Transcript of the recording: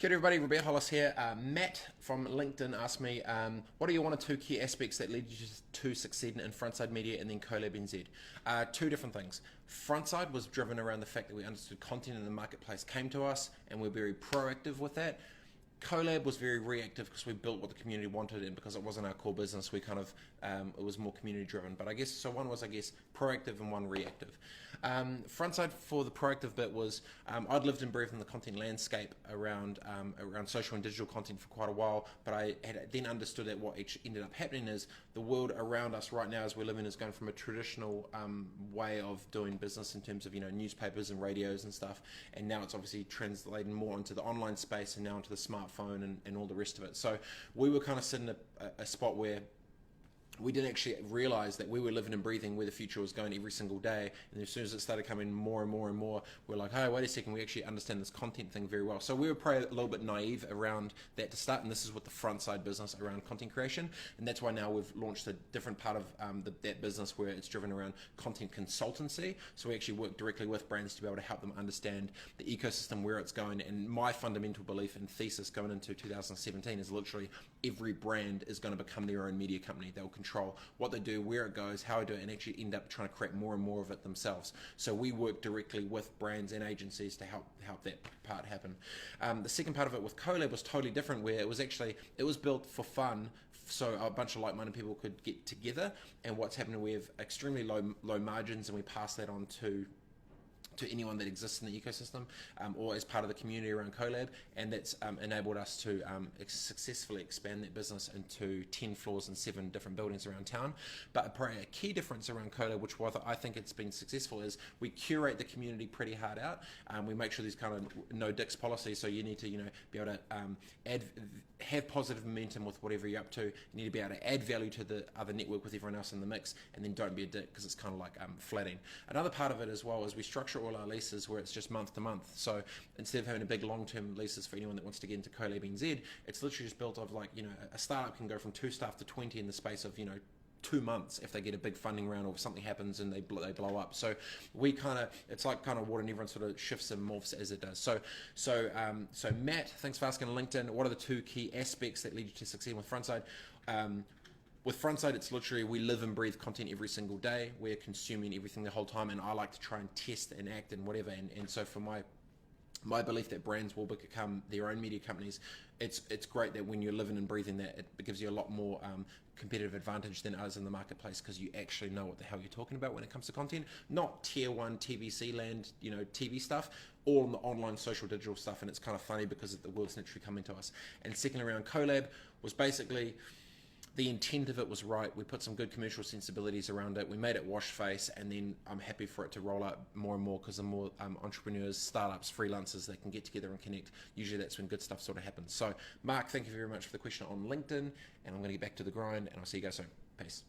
Kia ora everybody, Robett Hollis here. Matt from LinkedIn asked me, what are your one or two key aspects that led you to succeed in Frontside Media and then Colabnz? Two different things. Frontside was driven around the fact that we understood content in the marketplace came to us and we're very proactive with that. Colab was very reactive because we built what the community wanted, and because it wasn't our core business, we kind of it was more community driven. But I guess so. One was proactive and one reactive. Frontside for the proactive bit was I'd lived and breathed in the content landscape around social and digital content for quite a while, but I had then understood that what actually ended up happening is the world around us right now as we're living is going from a traditional way of doing business in terms of newspapers and radios and stuff, and now it's obviously translating more into the online space and now into the smartphone and all the rest of it. So we were kind of sitting at a spot where we didn't actually realize that we were living and breathing where the future was going every single day. And as soon as it started coming more and more and more, we're like, hey, wait a second, we actually understand this content thing very well. So we were probably a little bit naive around that to start, and this is with the Frontside business around content creation. And that's why now we've launched a different part of that business where it's driven around content consultancy. So we actually work directly with brands to be able to help them understand the ecosystem, where it's going. And my fundamental belief and thesis going into 2017 is literally every brand is going to become their own media company. They'll control what they do, where it goes, how I do it, and actually end up trying to create more and more of it themselves. So we work directly with brands and agencies to help that part happen. The second part of it with Colab was totally different, where it was built for fun, so a bunch of like-minded people could get together. And what's happening, we have extremely low margins, and we pass that on to anyone that exists in the ecosystem or as part of the community around Colab, and that's enabled us to successfully expand that business into 10 floors and 7 different buildings around town. But probably a key difference around Colab, which I think it's been successful, is we curate the community pretty hard out. We make sure there's kind of no dicks policy, so you need to be able to have positive momentum with whatever you're up to. You need to be able to add value to the other network with everyone else in the mix, and then don't be a dick, because it's kind of like flatting. Another part of it as well is we structure all our leases where it's just month to month. So instead of having a big long-term leases for anyone that wants to get into Colabnz, it's literally just built of a startup can go from 2 staff to 20 in the space of 2 months if they get a big funding round or if something happens and they blow up. So we it's like water, and everyone sort of shifts and morphs as it does. So Matt, thanks for asking on LinkedIn, what are the 2 key aspects that lead you to succeed with Frontside? With Frontside, it's literally we live and breathe content every single day. We're consuming everything the whole time, and I like to try and test and act and whatever. And so for my belief that brands will become their own media companies, it's great that when you're living and breathing that, it gives you a lot more competitive advantage than others in the marketplace, because you actually know what the hell you're talking about when it comes to content. Not tier 1 TVC land, TV stuff, all in the online social digital stuff. And it's kind of funny because the world's literally coming to us. And second, around Colab was basically, the intent of it was right. We put some good commercial sensibilities around it. We made it wash face, and then I'm happy for it to roll out more and more, because the more entrepreneurs, startups, freelancers that can get together and connect, usually that's when good stuff sort of happens. So Mark, thank you very much for the question on LinkedIn, and I'm going to get back to the grind, and I'll see you guys soon. Peace.